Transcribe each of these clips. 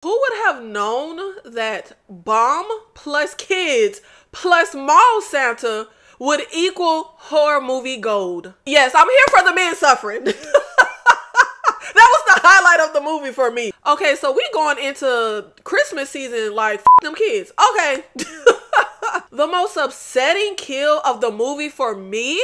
Who would have known that bomb plus kids plus mall Santa would equal horror movie gold? Yes, I'm here for the men suffering. That was the highlight of the movie for me. Okay, so we going into Christmas season like f them kids. Okay. The most upsetting kill of the movie for me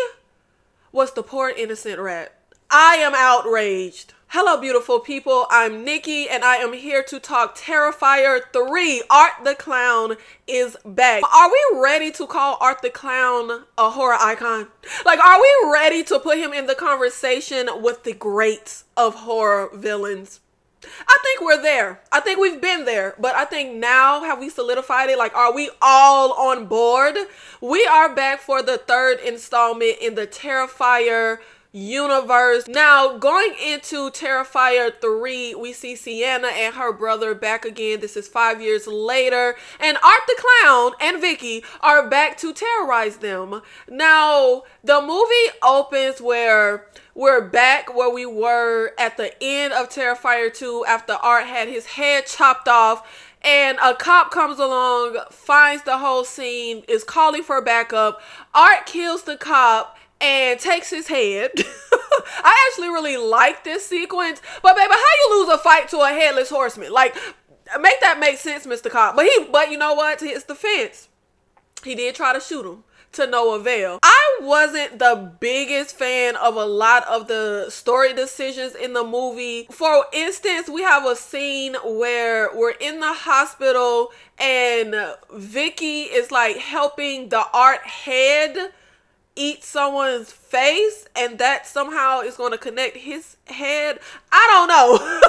was the poor innocent rat. I am outraged. Hello, beautiful people. I'm Nikki, and I am here to talk Terrifier 3. Art the Clown is back. Are we ready to call Art the Clown a horror icon? Like, are we ready to put him in the conversation with the greats of horror villains? I think we're there. I think we've been there, but I think now, have we solidified it? Like, are we all on board? We are back for the third installment in the Terrifier universe. Now, going into Terrifier 3, we see Sienna and her brother back again. This is 5 years later, and Art the Clown and Vicky are back to terrorize them. Now, the movie opens where we're back where we were at the end of Terrifier 2 after Art had his head chopped off, and a cop comes along, finds the whole scene, is calling for backup. Art kills the cop and takes his head. I actually really like this sequence, but baby, how you lose a fight to a headless horseman? Like, make that make sense, Mr. Cop. But you know what? To his defense, he did try to shoot him to no avail. I wasn't the biggest fan of a lot of the story decisions in the movie. For instance, we have a scene where we're in the hospital and Vicky is like helping the Art head eat someone's face, and that somehow is going to connect his head. I don't know.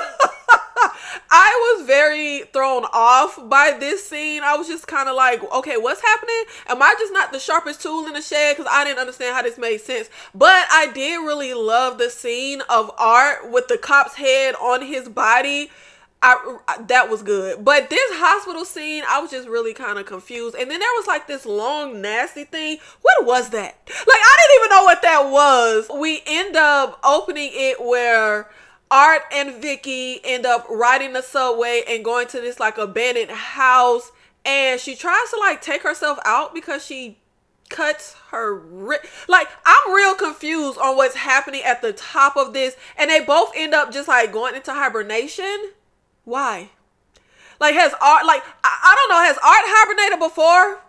I was very thrown off by this scene. I was just kind of like, okay, what's happening? Am I just not the sharpest tool in the shed? Because I didn't understand how this made sense. But I did really love the scene of Art with the cop's head on his body. That was good. But this hospital scene, I was just really kind of confused. And then there was like this long nasty thing. What was that? Like, I didn't even know what that was. We end up opening it where Art and Vicky end up riding the subway and going to this like abandoned house, and she tries to like take herself out because she cuts her wrist. Like, I'm real confused on what's happening at the top of this, and they both end up just like going into hibernation. Why? Like, has Art, like, I don't know, has Art hibernated before?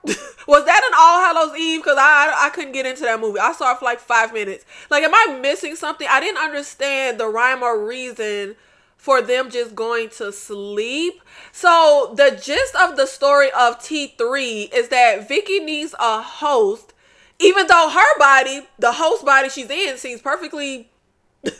Was that an All Hallows Eve? Because I couldn't get into that movie. I saw it for like 5 minutes. Like, am I missing something? I didn't understand the rhyme or reason for them just going to sleep. So the gist of the story of T3 is that Vicky needs a host, even though her body, the host body she's in, seems perfectly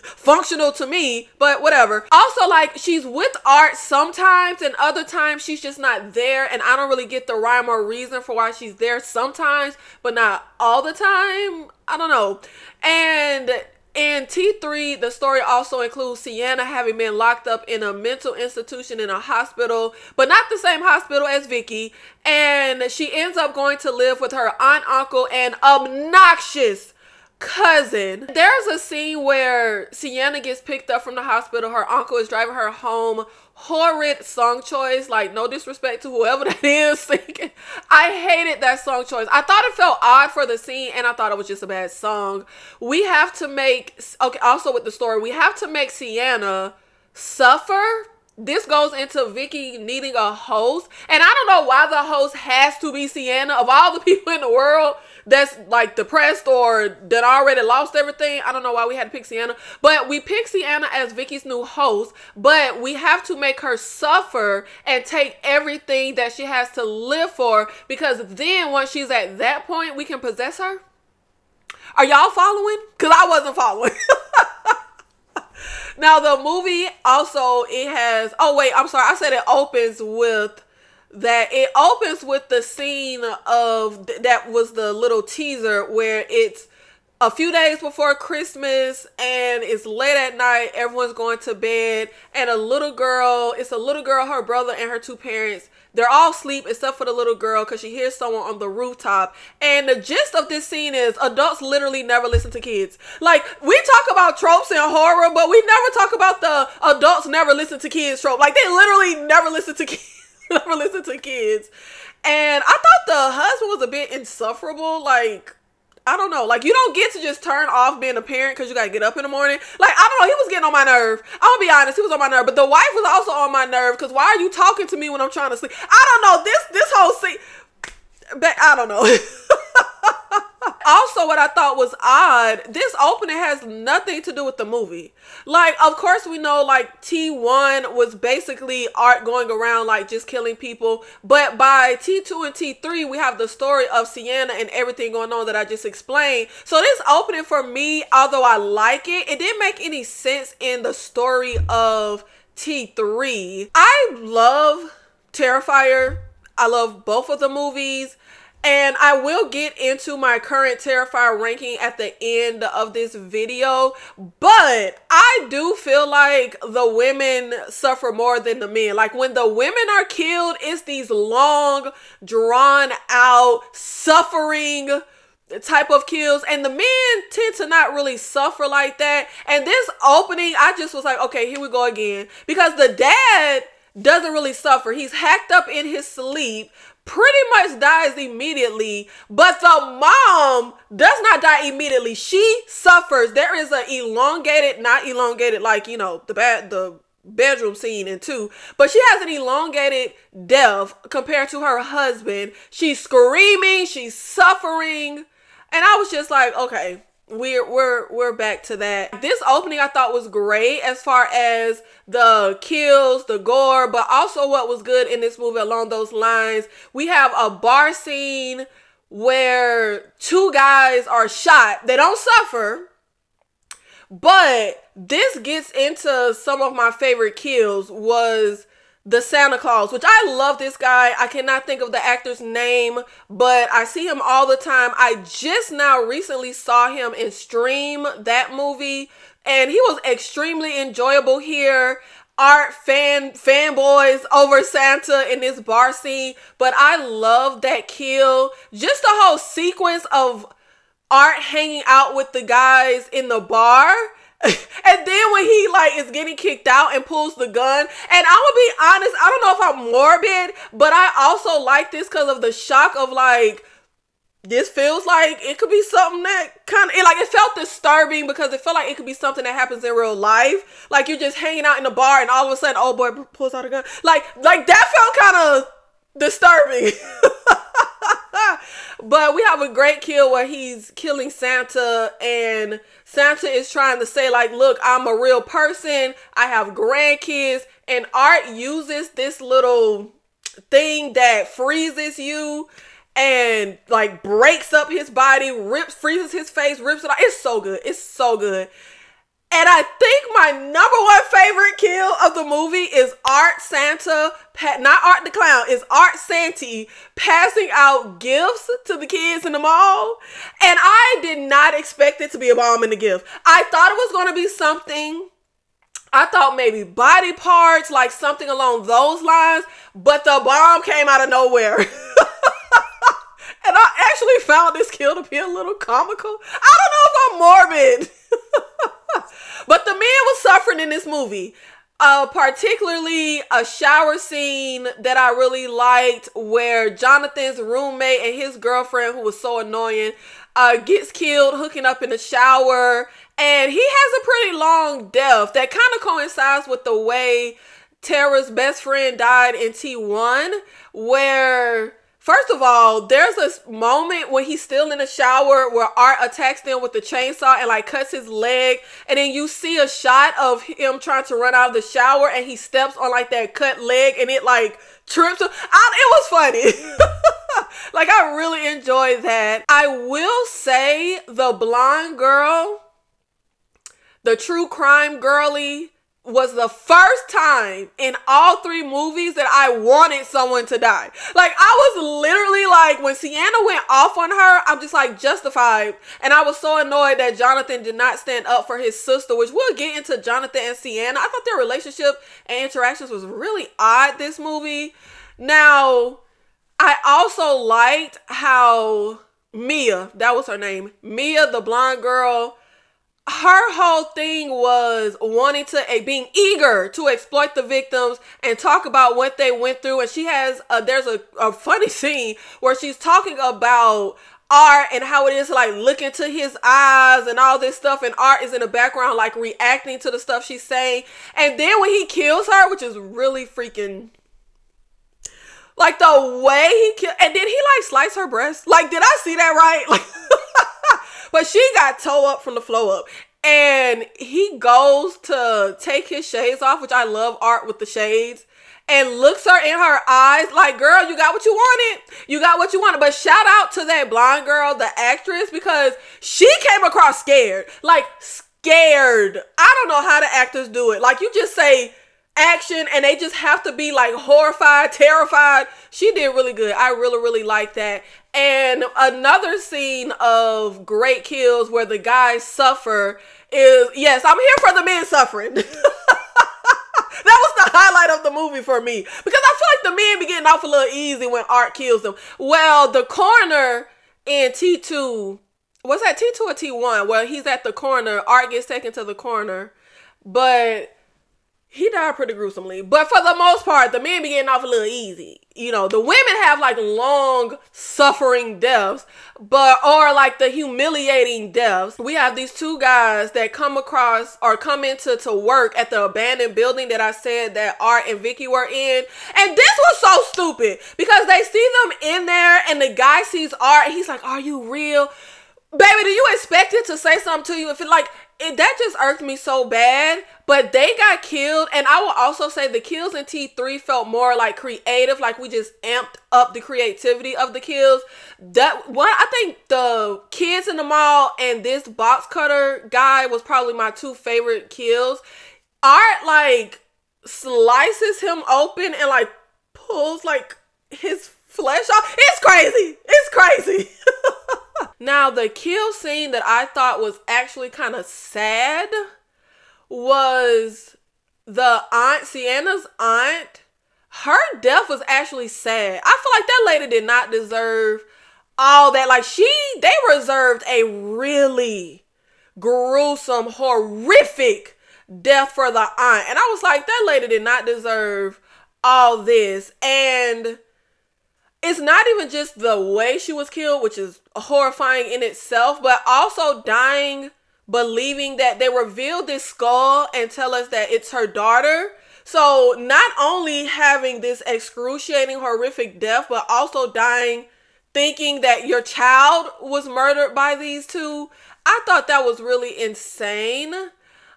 functional to me, but whatever. Also, like, she's with Art sometimes, and other times she's just not there, and I don't really get the rhyme or reason for why she's there sometimes, but not all the time. I don't know. And in T3, the story also includes Sienna having been locked up in a mental institution in a hospital, but not the same hospital as Vicky, and she ends up going to live with her aunt, uncle, and obnoxious cousin. There's a scene where Sienna gets picked up from the hospital. Her uncle is driving her home. Horrid song choice. Like, no disrespect to whoever that is singing. I hated that song choice. I thought it felt odd for the scene, and I thought it was just a bad song. We have to make, okay, also with the story, we have to make Sienna suffer. This goes into Vicky needing a host, and I don't know why the host has to be Sienna. Of all the people in the world that's like depressed or that already lost everything, I don't know why we had to pick Sienna. But we pick Sienna as Vicky's new host, but we have to make her suffer and take everything that she has to live for, because then once she's at that point, we can possess her. Are y'all following? Because I wasn't following. Now, the movie also, it has, oh wait, I'm sorry, I said it opens with that. It opens with the scene of, that was the little teaser where it's a few days before Christmas, and it's late at night. Everyone's going to bed, and it's a little girl, her brother, and her two parents. They're all asleep except for the little girl because she hears someone on the rooftop. And the gist of this scene is adults literally never listen to kids. Like, we talk about tropes in horror, but we never talk about the adults never listen to kids trope. Like, they literally never listen to kids. Never listen to kids. And I thought the husband was a bit insufferable. Like, I don't know. Like, you don't get to just turn off being a parent because you got to get up in the morning. Like, I don't know. He was getting on my nerve. I'm going to be honest. He was on my nerve. But the wife was also on my nerve because why are you talking to me when I'm trying to sleep? I don't know. This whole scene. I don't know. Also, what I thought was odd, this opening has nothing to do with the movie. Like, of course we know, like, T1 was basically Art going around, like, just killing people. But by T2 and T3, we have the story of Sienna and everything going on that I just explained. So this opening for me, although I like it, it didn't make any sense in the story of T3. I love Terrifier. I love both of the movies. And I will get into my current Terrifier ranking at the end of this video. But I do feel like the women suffer more than the men. Like, when the women are killed, it's these long, drawn out, suffering type of kills. And the men tend to not really suffer like that. And this opening, I just was like, okay, here we go again. Because the dad doesn't really suffer. He's hacked up in his sleep, pretty much dies immediately, but the mom does not die immediately. She suffers. There is a elongated, not elongated like, you know, the bedroom scene in 2, but she has an elongated death compared to her husband. She's screaming, she's suffering, and I was just like, okay, we're back to that. This opening I thought was great as far as the kills, the gore, but also what was good in this movie along those lines. We have a bar scene where 2 guys are shot. They don't suffer, but this gets into some of my favorite kills was the Santa Claus, which I love this guy. I cannot think of the actor's name, but I see him all the time. I just now recently saw him in Stream, that movie, and he was extremely enjoyable here. Art fanboys over Santa in this bar scene, but I love that kill. Just the whole sequence of Art hanging out with the guys in the bar. And then when he like is getting kicked out and pulls the gun, and I'm gonna be honest, I don't know if I'm morbid, but I also like this because of the shock of like, this feels like it could be something that kind of, it felt disturbing because it felt like it could be something that happens in real life. Like, you're just hanging out in the bar and all of a sudden, oh boy pulls out a gun. Like that felt kind of disturbing. But we have a great kill where he's killing Santa, and Santa is trying to say like, look, I'm a real person. I have grandkids. And Art uses this little thing that freezes you and like breaks up his body, freezes his face, rips it off. It's so good. It's so good. And I think my #1 favorite kill of the movie is Art Santa, not Art the Clown, is Art Santee passing out gifts to the kids in the mall. And I did not expect it to be a bomb in the gift. I thought it was going to be something, I thought maybe body parts, like something along those lines, but the bomb came out of nowhere. And I actually found this kill to be a little comical. I don't know if I'm morbid. But the man was suffering in this movie. Particularly a shower scene that I really liked where Jonathan's roommate and his girlfriend, who was so annoying, gets killed hooking up in the shower. And he has a pretty long death that kind of coincides with the way Tara's best friend died in T1, where, first of all, there's a moment when he's still in the shower where Art attacks them with the chainsaw and like cuts his leg. And then you see a shot of him trying to run out of the shower and he steps on like that cut leg and it like trips him. It was funny. Like, I really enjoyed that. I will say the blonde girl, the true crime girly, was the first time in all 3 movies that I wanted someone to die. Like, I was literally like, when Sienna went off on her, I'm just like, justified. And I was so annoyed that Jonathan did not stand up for his sister, which we'll get into Jonathan and Sienna. I thought their relationship and interactions was really odd this movie. Now, I also liked how Mia, that was her name, Mia, the blonde girl, her whole thing was wanting to, being eager to exploit the victims and talk about what they went through. And she has, there's a funny scene where she's talking about Art and how it is like look into his eyes and all this stuff, and Art is in the background like reacting to the stuff she's saying. And then when he kills her, which is really freaking, like the way he killed, and did he like slice her breast? Like, did I see that right? Like, but she got toe up from the floor up. And he goes to take his shades off, which I love Art with the shades, and looks her in her eyes like, girl, you got what you wanted. You got what you wanted. But shout out to that blonde girl, the actress, because she came across scared. Like, scared. I don't know how the actors do it. Like, you just say action and they just have to be like horrified, terrified. She did really good. I really, really like that. And another scene of great kills where the guys suffer is, yes, I'm here for the men suffering. That was the highlight of the movie for me, because I feel like the men be getting off a little easy when Art kills them. Well, the coroner in T2, was that T2 or T1? Well, he's at the coroner. Art gets taken to the coroner, but he died pretty gruesomely. But for the most part, the men be getting off a little easy. You know, the women have like long suffering deaths, or like the humiliating deaths. We have these 2 guys that come across or come into work at the abandoned building that I said that Art and Vicky were in. And this was so stupid because they see them in there and the guy sees Art and he's like, are you real? Baby, do you expect it to say something to you? If it like, that just irked me so bad. But they got killed, and I will also say the kills in T3 felt more like creative, like we just amped up the creativity of the kills. That one, I think the kids in the mall and this box cutter guy was probably my 2 favorite kills. Art like slices him open and like pulls like his flesh off. It's crazy. It's crazy. Now, the kill scene that I thought was actually kind of sad was the aunt, Sienna's aunt. Her death was actually sad. I feel like that lady did not deserve all that. Like, they reserved a really gruesome, horrific death for the aunt. And I was like, that lady did not deserve all this. And it's not even just the way she was killed, which is horrifying in itself, but also dying believing that they revealed this skull and tell us that it's her daughter. So not only having this excruciating, horrific death, but also dying thinking that your child was murdered by these 2. I thought that was really insane.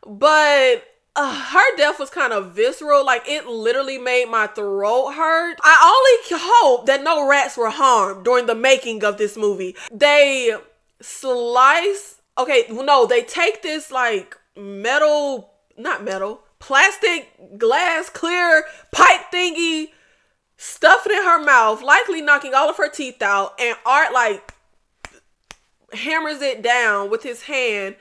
But her death was kind of visceral. Like, it literally made my throat hurt. I only hope that no rats were harmed during the making of this movie. They they take this like plastic, glass, clear pipe thingy, stuff it in her mouth, likely knocking all of her teeth out, and Art like hammers it down with his hand,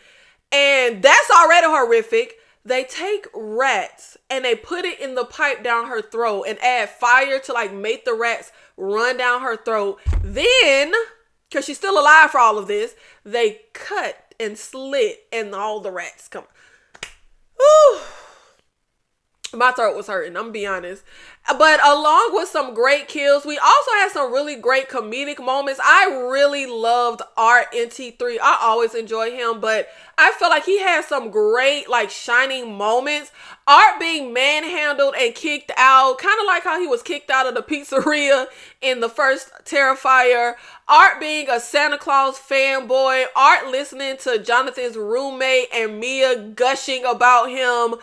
and that's already horrific. They take rats and they put it in the pipe down her throat and add fire to like make the rats run down her throat. Then, because she's still alive for all of this, they cut and slit and all the rats come. Ooh. My throat was hurting, I'm gonna be honest. But along with some great kills, we also had some really great comedic moments. I really loved Art in T3. I always enjoy him, but I feel like he had some great like shining moments. Art being manhandled and kicked out, kind of like how he was kicked out of the pizzeria in the first Terrifier. Art being a Santa Claus fanboy. Art listening to Jonathan's roommate and Mia gushing about him.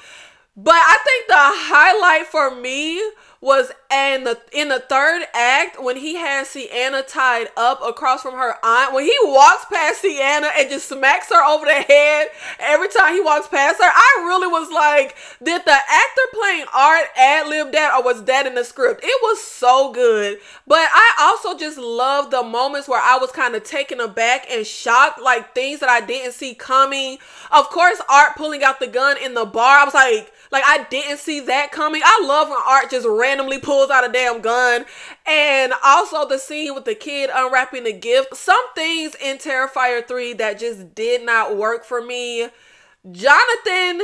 But I think the highlight for me was in the third act when he had Sienna tied up across from her aunt. When he walks past Sienna and just smacks her over the head every time he walks past her, I really was like, did the actor playing Art ad-lib that, or was that in the script? It was so good. But I also just love the moments where I was kind of taken aback and shocked, like things that I didn't see coming. Of course, Art pulling out the gun in the bar. I was like I didn't see that coming. I love when Art just randomly pulls out a damn gun. And also the scene with the kid unwrapping the gift. Some things in Terrifier 3 that just did not work for me. Jonathan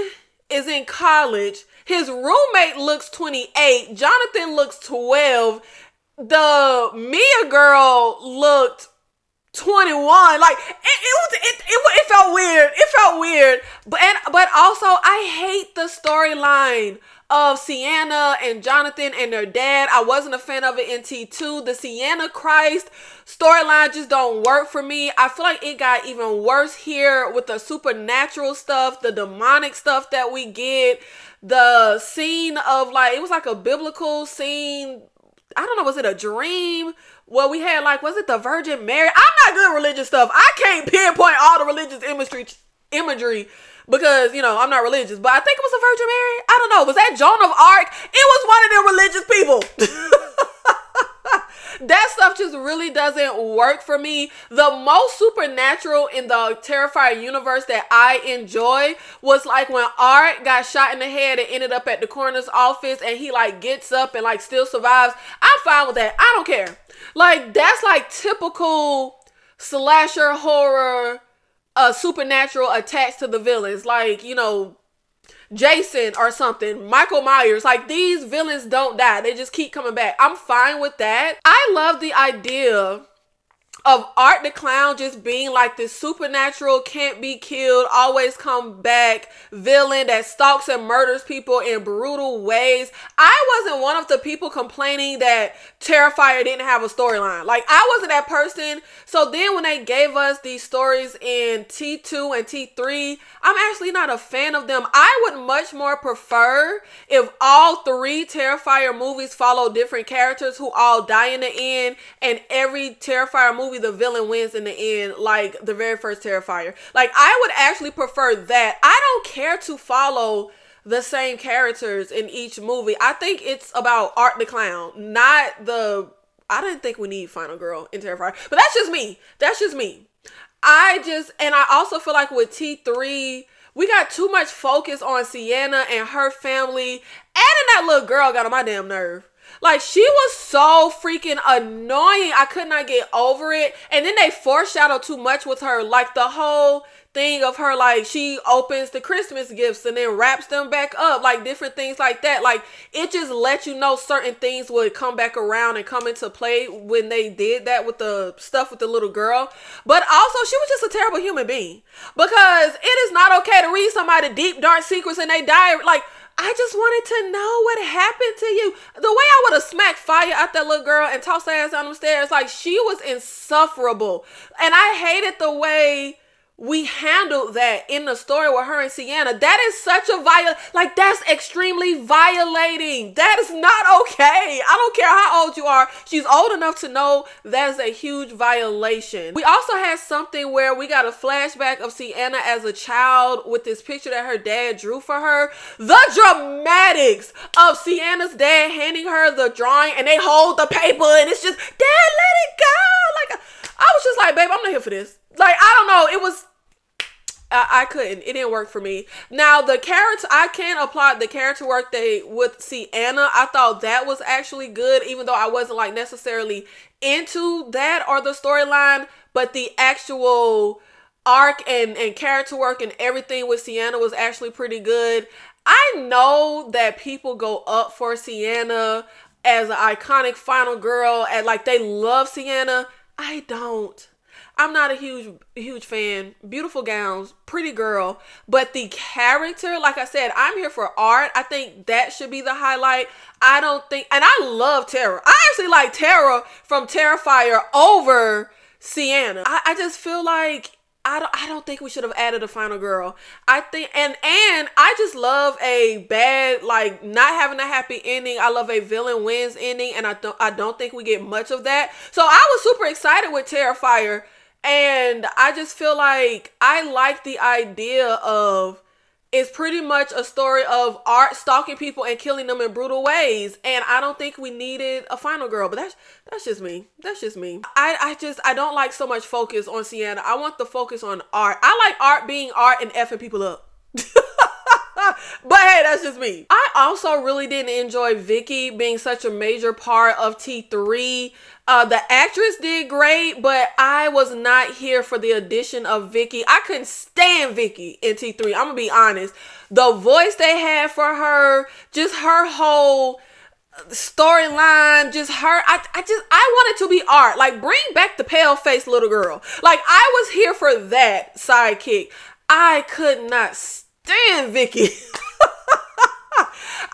is in college. His roommate looks 28. Jonathan looks 12. The Mia girl looked 21. Like it felt weird. It felt weird. But also I hate the storyline of Sienna and Jonathan and their dad. I wasn't a fan of it in T2. The Sienna Christ storyline just don't work for me. I feel like it got even worse here with the supernatural stuff, the demonic stuff that we get. The scene of like, it was like a biblical scene. I don't know, was it a dream? Well, we had like, was it the Virgin Mary? I'm not good at religious stuff. I can't pinpoint all the religious imagery because, you know, I'm not religious. But I think it was the Virgin Mary. I don't know. Was that Joan of Arc? It was one of them religious people. That stuff just really doesn't work for me. The most supernatural in the Terrifier universe that I enjoy was like when Art got shot in the head and ended up at the coroner's office and he like gets up and like still survives. I'm fine with that. I don't care. Like that's like typical slasher horror, supernatural attached to the villains. Like, you know, Jason or something, Michael Myers. Like these villains don't die. They just keep coming back. I'm fine with that. I love the idea of Art the Clown just being like this supernatural, can't be killed, always come back villain that stalks and murders people in brutal ways. I wasn't one of the people complaining that Terrifier didn't have a storyline. Like I wasn't that person. So then when they gave us these stories in T2 and T3, I'm actually not a fan of them. I would much more prefer if all three Terrifier movies follow different characters who all die in the end, and every Terrifier movie the villain wins in the end, like the very first Terrifier. Like I would actually prefer that. I don't care to follow the same characters in each movie. I think it's about Art the Clown, not the... I didn't think we need Final Girl in Terrifier, but that's just me. That's just me. And I also feel like with T3, we got too much focus on Sienna and her family, and then that little girl got on my damn nerve. Like, she was so freaking annoying. I could not get over it. And then they foreshadowed too much with her. Like, the whole thing of her, like, she opens the Christmas gifts and then wraps them back up. Like, different things like that. Like, it just let you know certain things would come back around and come into play when they did that with the stuff with the little girl. But also, she was just a terrible human being. Because it is not okay to read somebody deep, dark secrets and they die. Like, I just wanted to know what happened to you. The way I would have smacked fire at that little girl and tossed her ass down the stairs, like, she was insufferable. And I hated the way we handled that in the story with her and Sienna. That is such a like, that's extremely violating. That is not okay. I don't care how old you are. She's old enough to know that's a huge violation. We also had something where we got a flashback of Sienna as a child with this picture that her dad drew for her. The dramatics of Sienna's dad handing her the drawing and they hold the paper and it's just, Dad, let it go. Like, I was just like, babe, I'm not here for this. Like, I don't know. It was, I couldn't. It didn't work for me. Now, the character, I can applaud the character work with Sienna. I thought that was actually good, even though I wasn't like necessarily into that or the storyline, but the actual arc and character work and everything with Sienna was actually pretty good. I know that people go up for Sienna as an iconic final girl and like they love Sienna. I don't. I'm not a huge fan. Beautiful gowns, pretty girl. But the character, like I said, I'm here for Art. I think that should be the highlight. I don't think, and I love Tara. I actually like Tara from Terrifier over Sienna. I just feel like I don't think we should have added a final girl. I think and I just love a bad, like, not having a happy ending. I love a villain wins ending, and I don't think we get much of that. So I was super excited with Terrifier, and I just feel like I like the idea of it's pretty much a story of Art stalking people and killing them in brutal ways. And I don't think we needed a final girl, but that's just me. That's just me. I don't like so much focus on Sienna. I want the focus on Art. I like Art being Art and effing people up. But hey, that's just me. I also really didn't enjoy Vicky being such a major part of T3. The actress did great, but I was not here for the addition of Vicky. I couldn't stand Vicky in T3. I'm gonna be honest. The voice they had for her, just her whole storyline, just her. I wanted to be Art. Like, bring back the pale faced little girl. Like, I was here for that sidekick. I could not stand Vicky.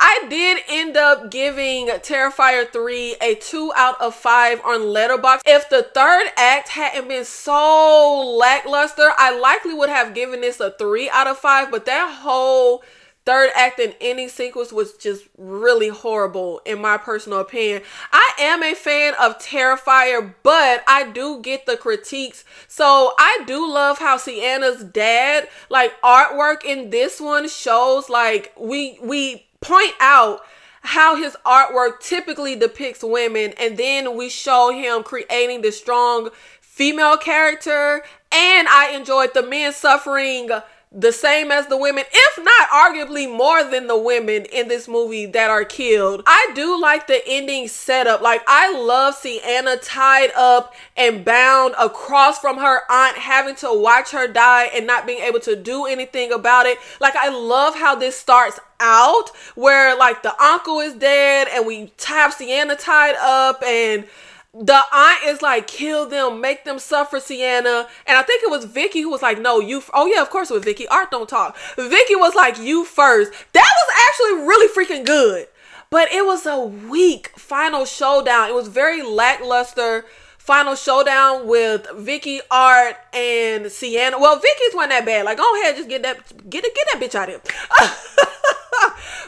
I did end up giving Terrifier 3 a 2 out of 5 on Letterboxd. If the third act hadn't been so lackluster, I likely would have given this a 3 out of 5, but that whole third act and ending sequence was just really horrible in my personal opinion. I am a fan of Terrifier, but I do get the critiques. So I do love how Sienna's dad, like, artwork in this one shows, like, we point out how his artwork typically depicts women, and then we show him creating this strong female character. And I enjoyed the men suffering the same as the women, if not arguably more than the women in this movie that are killed. I do like the ending setup. Like, I love Sienna tied up and bound across from her aunt, having to watch her die and not being able to do anything about it. Like, I love how this starts out, where, like, the uncle is dead and we have Sienna tied up, and the aunt is like, kill them, make them suffer, Sienna. And I think it was Vicky who was like, no, you. Oh yeah, of course it was Vicky. Art don't talk. Vicky was like, you first. That was actually really freaking good. But it was a weak final showdown. It was very lackluster final showdown with Vicky, Art, and Sienna. Well, Vicky's wasn't that bad. Like, go ahead, just get that bitch out of here.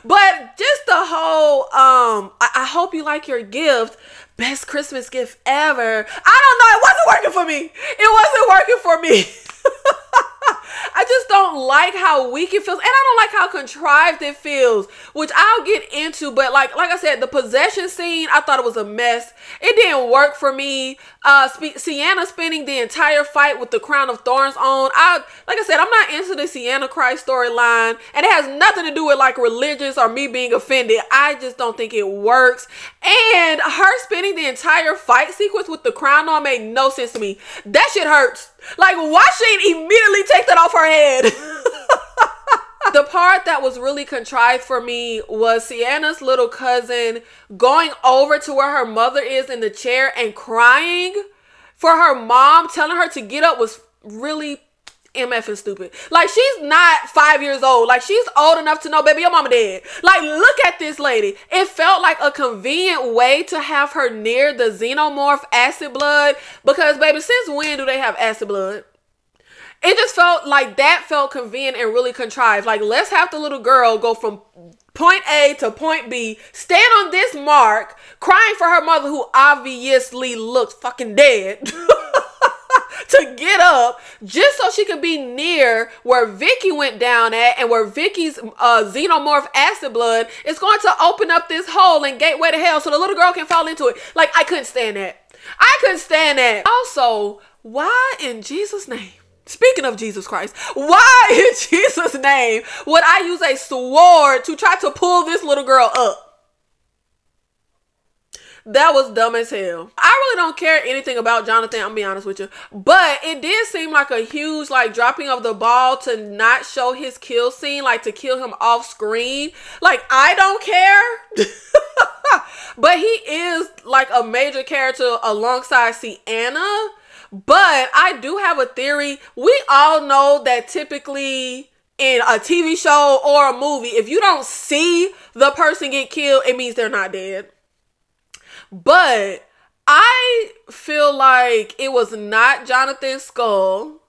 But just the whole, I hope you like your gift. Best Christmas gift ever. I don't know. It wasn't working for me. It wasn't working for me. I just don't like how weak it feels, and I don't like how contrived it feels, which I'll get into. But like I said, the possession scene, I thought it was a mess. It didn't work for me. Sienna spending the entire fight with the crown of thorns on. Like I said, I'm not into the Sienna cry storyline, and it has nothing to do with like religious or me being offended. I just don't think it works. And her spending the entire fight sequence with the crown on made no sense to me. That shit hurts. Like, why she immediately take that off her head? The part that was really contrived for me was Sienna's little cousin going over to where her mother is in the chair and crying for her mom, telling her to get up, was really MF stupid. Like, she's not 5 years old. Like, she's old enough to know, baby, your mama dead. Like, look at this lady. It felt like a convenient way to have her near the xenomorph acid blood, because, baby, since when do they have acid blood? It just felt like that felt convenient and really contrived. Like, let's have the little girl go from point A to point B, stand on this mark, crying for her mother, who obviously looks fucking dead, to get up just so she could be near where Vicky went down at, and where Vicky's xenomorph acid blood is going to open up this hole and gateway to hell so the little girl can fall into it. Like, I couldn't stand that. I couldn't stand that. Also, why in Jesus' name? Speaking of Jesus Christ, why in Jesus' name would I use a sword to try to pull this little girl up? That was dumb as hell. I really don't care anything about Jonathan, I'm gonna be honest with you. But it did seem like a huge, like, dropping of the ball to not show his kill scene, like, to kill him off screen. Like, I don't care. But he is, like, a major character alongside Sienna. But I do have a theory. We all know that typically in a TV show or a movie, if you don't see the person get killed, it means they're not dead. But I feel like it was not Jonathan's skull.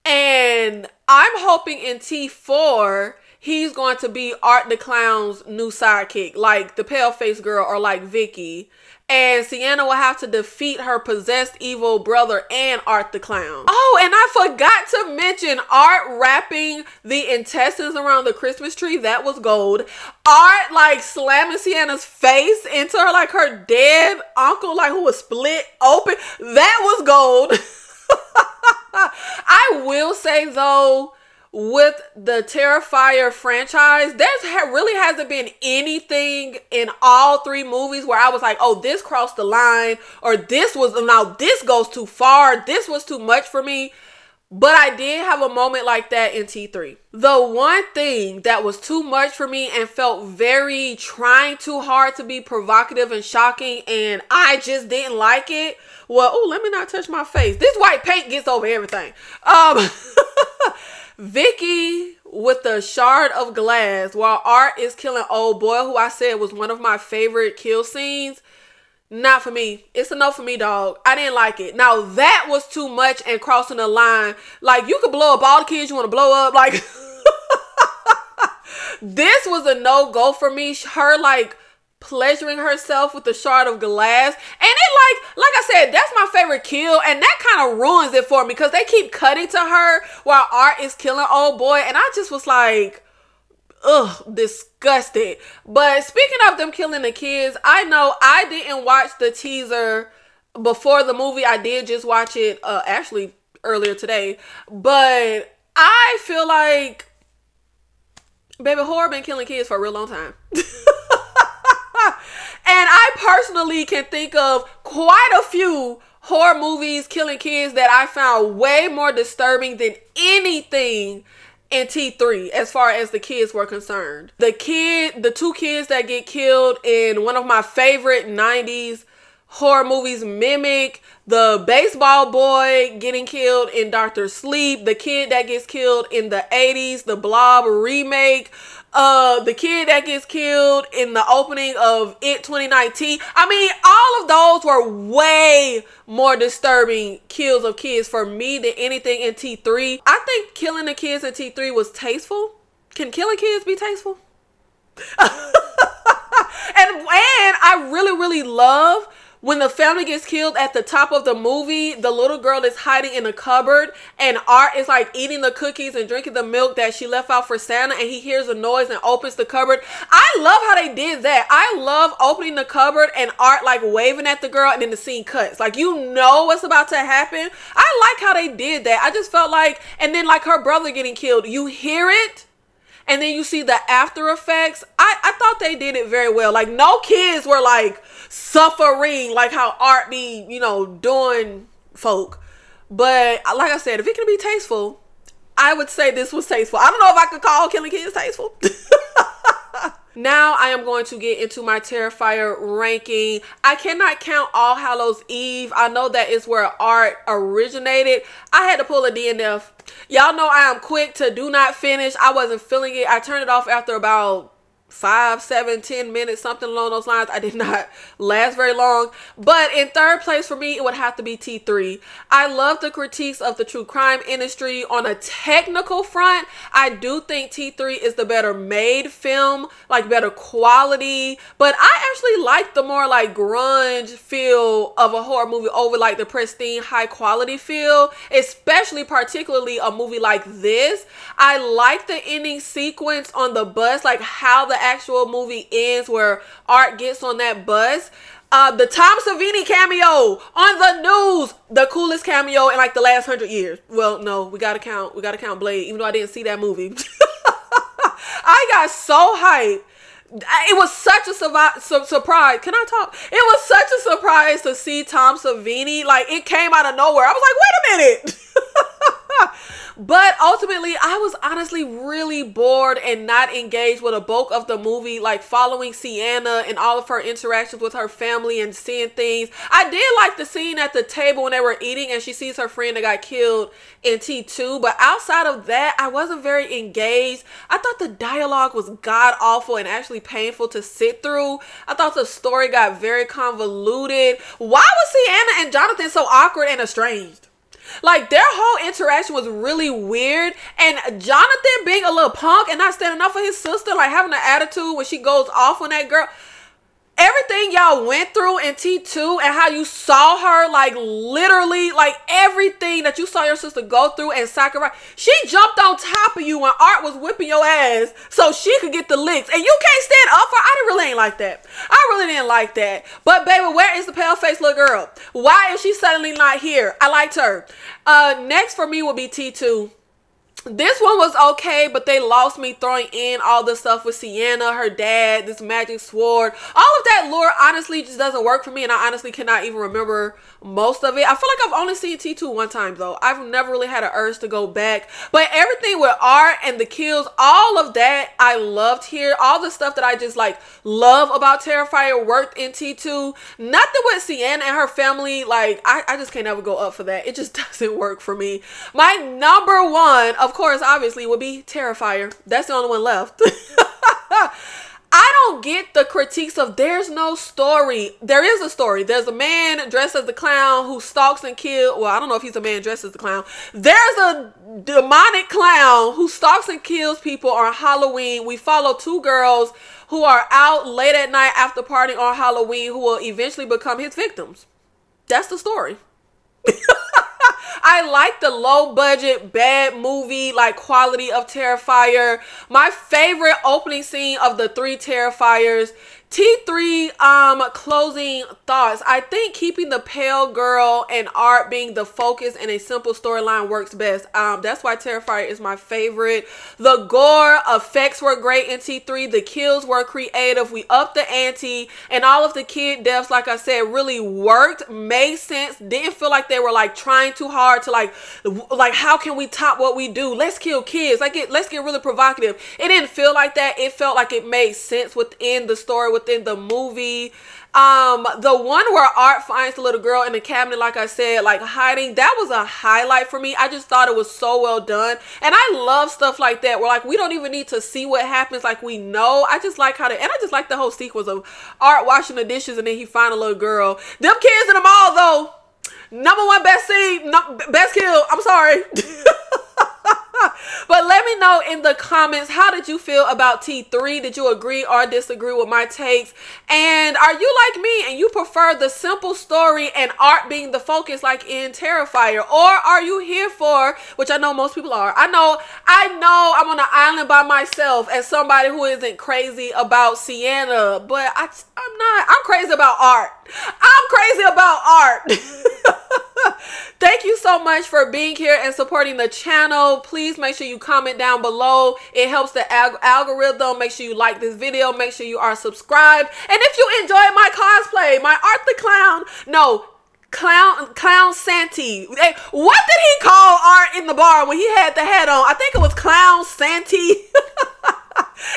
And I'm hoping in T4, he's going to be Art the Clown's new sidekick, like the pale-faced girl or like Vicky. And Sienna will have to defeat her possessed evil brother and Art the Clown. Oh, and I forgot to mention Art wrapping the intestines around the Christmas tree. That was gold. Art like slamming Sienna's face into her, like her dead uncle, like who was split open. That was gold. I will say though, with the Terrifier franchise, really hasn't been anything in all three movies where I was like, oh, this crossed the line, or this goes too far, this was too much for me. But I did have a moment like that in T3. The one thing that was too much for me and felt very trying too hard to be provocative and shocking, and I just didn't like it. Well, oh, let me not touch my face. This white paint gets over everything. Vicky with the shard of glass while Art is killing old boy, who I said was one of my favorite kill scenes. Not for me. It's a no for me, dog. I didn't like it. Now that was too much and crossing the line. Like, you could blow up all the kids you want to blow up. Like, this was a no-go for me. Her like pleasuring herself with the shard of glass, and it like I said, that's my favorite kill, and that kind of ruins it for me because they keep cutting to her while Art is killing old boy, and I just was like, ugh, disgusted. But speaking of them killing the kids, I know I didn't watch the teaser before the movie. I did just watch it actually earlier today, but I feel like baby horror been killing kids for a real long time. And I personally can think of quite a few horror movies killing kids that I found way more disturbing than anything in T3 as far as the kids were concerned. The two kids that get killed in one of my favorite 90s horror movies, Mimic, the baseball boy getting killed in Dr. Sleep, the kid that gets killed in the 80s, the Blob remake, the kid that gets killed in the opening of It 2019. I mean, all of those were way more disturbing kills of kids for me than anything in T3. I think killing the kids in T3 was tasteful. Can killing kids be tasteful? and I really love when the family gets killed at the top of the movie. The little girl is hiding in a cupboard and Art is like eating the cookies and drinking the milk that she left out for Santa, and he hears a noise and opens the cupboard. I love how they did that. I love opening the cupboard and Art like waving at the girl, and then the scene cuts. Like, you know what's about to happen. I like how they did that. I just felt like, and then like her brother getting killed, you hear it and then you see the after effects. I thought they did it very well. Like, no kids were like suffering like how Art be, you know, doing folk. But like I said, if it can be tasteful, I would say this was tasteful. I don't know if I could call killing kids tasteful. Now I am going to get into my Terrifier ranking. I cannot count All Hallows Eve. I know that is where Art originated. I had to pull a DNF. Y'all know I am quick to do not finish. I wasn't feeling it. I turned it off after about 5, 7, 10 minutes, something along those lines. I did not last very long. But in third place for me, it would have to be T3. I love the critiques of the true crime industry. On a technical front, I do think T3 is the better made film, like better quality. But I actually like the more like grunge feel of a horror movie over like the pristine high quality feel, especially particularly a movie like this. I like the ending sequence on the bus, like how the actual movie ends where Art gets on that bus. The Tom Savini cameo on the news, the coolest cameo in like the last 100 years. Well, no, we gotta count Blade, even though I didn't see that movie. I got so hyped. It was such a surprise. Can I talk? It was such a surprise to see Tom Savini. Like, it came out of nowhere. I was like, wait a minute. But ultimately, I was honestly really bored and not engaged with a bulk of the movie, like following Sienna and all of her interactions with her family and seeing things. I did like the scene at the table when they were eating and she sees her friend that got killed in T2. But outside of that, I wasn't very engaged. I thought the dialogue was god-awful and actually painful to sit through. I thought the story got very convoluted. Why was Sienna and Jonathan so awkward and estranged? Like, their whole interaction was really weird. And Jonathan being a little punk and not standing up for his sister, like having an attitude when she goes off on that girl. Everything y'all went through in T2 and how you saw her, like, literally, like, everything that you saw your sister go through and sacrifice. She jumped on top of you when Art was whipping your ass so she could get the licks. And you can't stand up for her. I really ain't like that. I really didn't like that. But, baby, where is the pale-faced little girl? Why is she suddenly not here? I liked her. Next for me will be T2. This one was okay, but they lost me throwing in all the stuff with Sienna, her dad, this magic sword. All of that lore honestly just doesn't work for me, and I honestly cannot even remember most of it. I feel like I've only seen T2 one time, though. I've never really had an urge to go back. But everything with Art and the kills, all of that I loved here. All the stuff that I just, like, love about Terrifier worked in T2. Nothing with Sienna and her family, like, I just can't ever go up for that. It just doesn't work for me. My number one, of course, obviously, would be Terrifier. That's the only one left. I don't get the critiques of there's no story. There is a story. There's a man dressed as the clown who stalks and kills. Well, I don't know if he's a man dressed as the clown. There's a demonic clown who stalks and kills people on Halloween. We follow two girls who are out late at night after partying on Halloween who will eventually become his victims. That's the story. I like the low budget, bad movie, like, quality of Terrifier. My favorite opening scene of the 3 Terrifiers. T3 closing thoughts. I think keeping the pale girl and Art being the focus in a simple storyline works best. That's why Terrifier is my favorite. The gore effects were great in T3. The kills were creative. We upped the ante, and all of the kid deaths, like I said, really worked, made sense. Didn't feel like they were, like, trying too hard to like how can we top what we do? Let's kill kids. Let's get really provocative. It didn't feel like that. It felt like it made sense within the story, within the movie. The one where Art finds the little girl in the cabinet, like I said, like, hiding, that was a highlight for me. I just thought it was so well done. And I love stuff like that where, like, we don't even need to see what happens. Like, we know. I just like and I just like the whole sequence of Art washing the dishes and then he find a little girl. Them kids in the mall, though, number one best scene, best kill. I'm sorry. But let me know in the comments, how did you feel about T3? Did you agree or disagree with my takes? And are you like me and you prefer the simple story and Art being the focus like in Terrifier? Or are you here for, which I know most people are, I know I'm on an island by myself as somebody who isn't crazy about Sienna, but I'm not. I'm crazy about Art. I'm crazy about Art. Thank you so much for being here and supporting the channel. Please make sure you comment down below. It helps the algorithm. Make sure you like this video. Make sure you are subscribed. And if you enjoyed my cosplay, my Art the Clown, no, Clown Santee. Hey, what did he call Art in the bar when he had the hat on? I think it was Clown Santee.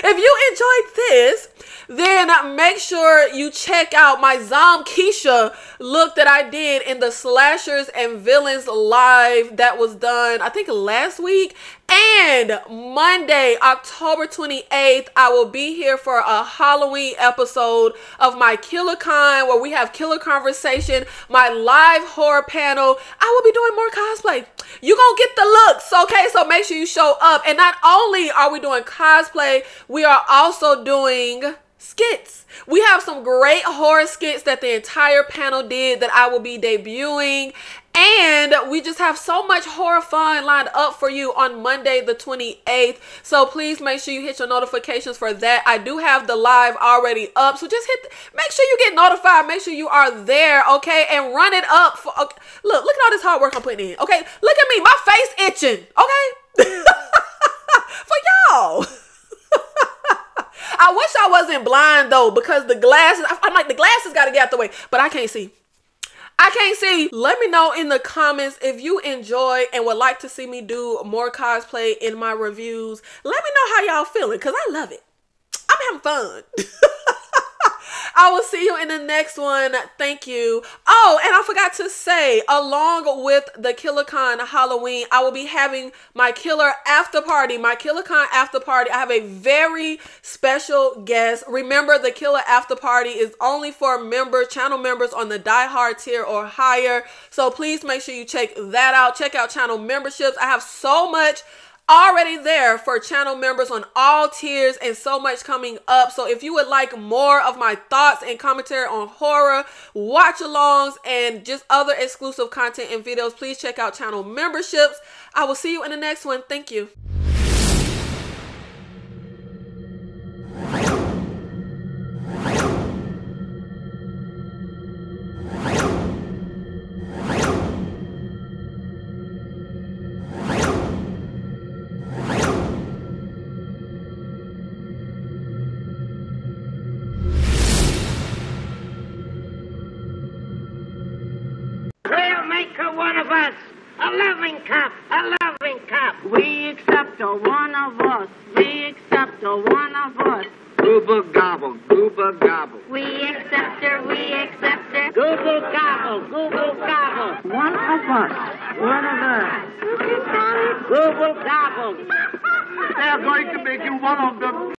If you enjoyed this, then make sure you check out my Keisha look that I did in the Slashers and Villains live that was done, I think, last week. And Monday, October 28th, I will be here for a Halloween episode of my Killer Con, where we have Killer Conversation, my live horror panel. I will be doing more cosplay. You gonna get the looks, okay? So make sure you show up. And not only are we doing cosplay, we are also doing skits. We have some great horror skits that the entire panel did that I will be debuting. And we just have so much horror fun lined up for you on Monday the 28th. So please make sure you hit your notifications for that. I do have the live already up. So just make sure you get notified. Make sure you are there, okay? And run it up. Okay. Look at all this hard work I'm putting in, okay? Look at me. My face itching, okay? For y'all. I wish I wasn't blind, though, because the glasses, I'm like, the glasses got to get out the way. But I can't see. I can't see. Let me know in the comments if you enjoy and would like to see me do more cosplay in my reviews. Let me know how y'all feeling, because I love it. I'm having fun. I will see you in the next one. Thank you. Oh, and I forgot to say, along with the KillerCon Halloween, I will be having my Killer After Party. My KillerCon After Party. I have a very special guest. Remember, the Killer After Party is only for members, channel members on the Die Hard tier or higher. So please make sure you check that out. Check out channel memberships. I have so much already there for channel members on all tiers and so much coming up. So if you would like more of my thoughts and commentary on horror, watch alongs, and just other exclusive content and videos, please check out channel memberships. I will see you in the next one. Thank you. One of us, a loving cop, a loving cop. We accept a one of us. We accept a one of us. Google gobble, Google gobble. We accept her, we accept her. Google gobble, Google gobble. One of us, one of us. Google gobble. They're going to make you one of them.